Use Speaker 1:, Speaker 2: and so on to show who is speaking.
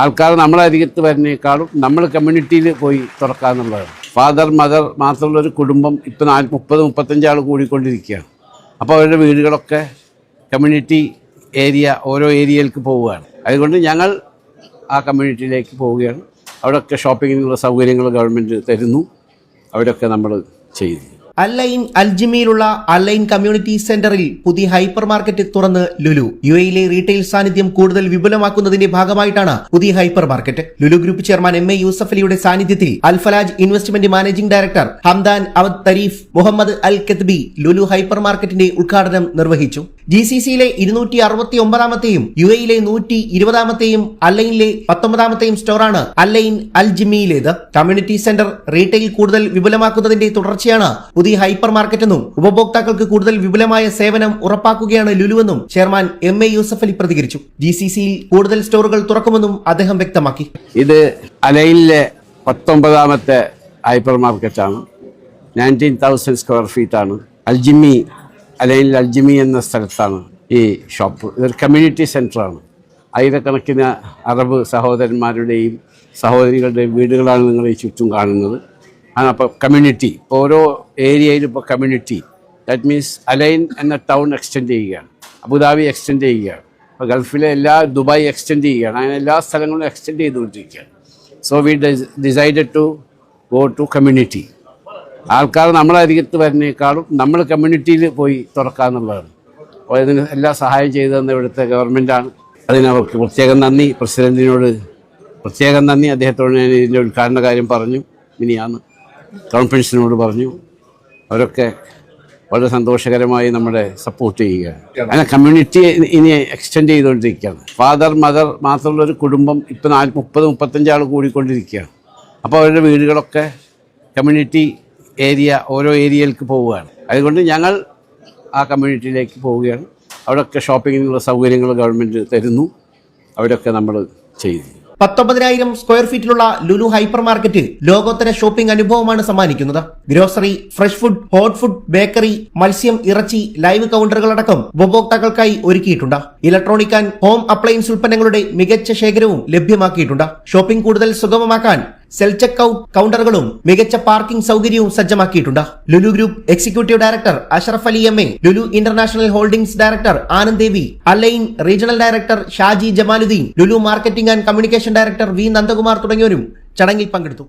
Speaker 1: ആൾക്കാർ നമ്മളെ അരികത്ത് വരുന്നേക്കാളും നമ്മൾ കമ്മ്യൂണിറ്റിയിൽ പോയി തുറക്കാന്നുള്ളതാണ്. ഫാദർ മദർ മാത്രമുള്ളൊരു കുടുംബം ഇപ്പം 30-35 ആൾ കൂടിക്കൊണ്ടിരിക്കുകയാണ്. അപ്പോൾ അവരുടെ വീടുകളൊക്കെ കമ്മ്യൂണിറ്റി ഏരിയ ഓരോ ഏരിയയിലേക്ക് പോവുകയാണ്. അതുകൊണ്ട് ഞങ്ങൾ ആ കമ്മ്യൂണിറ്റിയിലേക്ക് പോവുകയാണ്. അവിടെയൊക്കെ ഷോപ്പിങ്ങിനുള്ള സൗകര്യങ്ങൾ ഗവൺമെൻറ് തരുന്നു. അവിടെയൊക്കെ നമ്മൾ ചെയ്യുന്നു.
Speaker 2: അല്ലൈൻ അൽജിമയിലുള്ള അല്ലൈൻ കമ്മ്യൂണിറ്റി സെന്ററിൽ പുതിയ ഹൈപ്പർ മാർക്കറ്റ് തുറന്ന് ലുലു. യുഎയിലെ റീറ്റെയിൽ സാന്നിധ്യം കൂടുതൽ വിപുലമാക്കുന്നതിന്റെ ഭാഗമായിട്ടാണ് പുതിയ hypermarket. Lulu group chairman M A Yusuf അലിയുടെ സാന്നിധ്യത്തിൽ Al Falaj investment managing director Hamdan Awad Tarif Mohammed Al Kathbi Lulu ഹൈപ്പർ മാർക്കറ്റിന്റെ ഉദ്ഘാടനം നിർവഹിച്ചു. GCCയിലെ 269ാമത്തെയും യുഎയിലെ 120ാമത്തെയും അല്ലൈനിലെ 19ാമത്തെയും സ്റ്റോറാണ് അല്ലൈൻ അൽജിമയിലേത്. കമ്മ്യൂണിറ്റി സെന്റർ റീറ്റെയിൽ കൂടുതൽ വിപുലമാക്കുന്നതിന്റെ തുടർച്ചയാണ് പുതിയ ഹൈപ്പർ മാർക്കറ്റെന്നും ഉപഭോക്താക്കൾക്ക് കൂടുതൽ വിപുലമായ സേവനം ഉറപ്പാക്കുകയാണ് ലുലുവെന്നും chairman M A Yusuf Ali പ്രതികരിച്ചു. GCCയിൽ കൂടുതൽ സ്റ്റോറുകൾ തുറക്കുമെന്നും അദ്ദേഹം വ്യക്തമാക്കി.
Speaker 1: ഇത് അലൈനിലെ 19ാമത്തെ ഹൈപ്പർ മാർക്കറ്റാണ്. 19,000 സ്ക്വയർ ഫീറ്റാണ്. അൽജിമി അലൈനിൽ അൽജിമി എന്ന സ്ഥലത്താണ് ഈ ഷോപ്പ്. ഇതൊരു കമ്മ്യൂണിറ്റി സെൻ്ററാണ്. ആയിരക്കണക്കിന് അറബ് സഹോദരന്മാരുടെയും സഹോദരികളുടെയും വീടുകളാണ് നിങ്ങൾ ഈ ചുറ്റും കാണുന്നത്. അപ്പോൾ കമ്മ്യൂണിറ്റി ഇപ്പോൾ ഓരോ ഏരിയയിലും ഇപ്പോൾ കമ്മ്യൂണിറ്റി, ദാറ്റ് മീൻസ് അലൈൻ എന്ന ടൗൺ എക്സ്റ്റെൻഡ് ചെയ്യുകയാണ്, അബുദാബി എക്സ്റ്റെൻഡ് ചെയ്യുകയാണ്, ഇപ്പോൾ ഗൾഫിലെ ദുബായ് എക്സ്റ്റെൻഡ് ചെയ്യുകയാണ്. അങ്ങനെ എല്ലാ സ്ഥലങ്ങളും എക്സ്റ്റെൻഡ് ചെയ്തുകൊണ്ടിരിക്കുകയാണ്. So we decided to go to community. ആൾക്കാർ നമ്മളെ അരികത്ത് വരുന്നേക്കാളും നമ്മൾ കമ്മ്യൂണിറ്റിയിൽ പോയി തുറക്കാന്നുള്ളതാണ്. അപ്പോൾ ഇതിന് എല്ലാ സഹായം ചെയ്തതെന്ന് ഇവിടുത്തെ ഗവൺമെൻറ്റാണ്. അതിനവർക്ക് പ്രത്യേകം നന്ദി. പ്രസിഡൻറ്റിനോട് പ്രത്യേകം നന്ദി. അദ്ദേഹത്തോട് ഞാൻ ഇതിൻ്റെ ഉദ്ഘാടന കാര്യം പറഞ്ഞു. ഇനിയാണ് കോൺഫറൻസിനോട് പറഞ്ഞു. അവരൊക്കെ വളരെ സന്തോഷകരമായി നമ്മളെ സപ്പോർട്ട് ചെയ്യുകയാണ്. അങ്ങനെ കമ്മ്യൂണിറ്റി ഇനി എക്സ്റ്റെൻഡ് ചെയ്തുകൊണ്ടിരിക്കുകയാണ്. ഫാദർ മദർ മാത്രമുള്ളൊരു കുടുംബം ഇപ്പം 30-35 ആൾ കൂടിക്കൊണ്ടിരിക്കുകയാണ്. അപ്പോൾ അവരുടെ വീടുകളൊക്കെ കമ്മ്യൂണിറ്റി ഏരിയ ഓരോ ഏരിയയിലേക്ക് പോവുകയാണ്. അതുകൊണ്ട് ഞങ്ങൾ ആ കമ്മ്യൂണിറ്റിയിലേക്ക് പോവുകയാണ്. അവിടെയൊക്കെ ഷോപ്പിങ്ങിനുള്ള സൗകര്യങ്ങൾ ഗവൺമെൻറ് തരുന്നു. അവിടെയൊക്കെ നമ്മൾ ചെയ്യുന്നു.
Speaker 2: 19,000 സ്ക്വയർ ഫീറ്റിലുള്ള ലുലു ഹൈപ്പർ മാർക്കറ്റ് ലോകോത്തര ഷോപ്പിംഗ് അനുഭവമാണ് സമ്മാനിക്കുന്നത്. Grocery, fresh food, hot food, bakery, മത്സ്യം, ഇറച്ചി, ലൈവ് കൗണ്ടറുകളടക്കം ഉപഭോക്താക്കൾക്കായി ഒരുക്കിയിട്ടുണ്ട്. ഇലക്ട്രോണിക് ആൻഡ് ഹോം അപ്ലയൻസ് ഉൽപ്പന്നങ്ങളുടെ മികച്ച ശേഖരവും ലഭ്യമാക്കിയിട്ടുണ്ട്. ഷോപ്പിംഗ് കൂടുതൽ സുഗമമാക്കാൻ സെൽഫ് ചെക്ക് ഔട്ട് കൗണ്ടറുകളും മികച്ച പാർക്കിംഗ് സൗകര്യവും സജ്ജമാക്കിയിട്ടുണ്ട്. Lulu group executive director Ashraf Ali M A, Lulu international holdings director Anand Devi, Al Ain regional director Shaji Jamaluddin, Lulu marketing and communication director V Nandakumar തുടങ്ങിയവരും ചടങ്ങിൽ പങ്കെടുത്തു.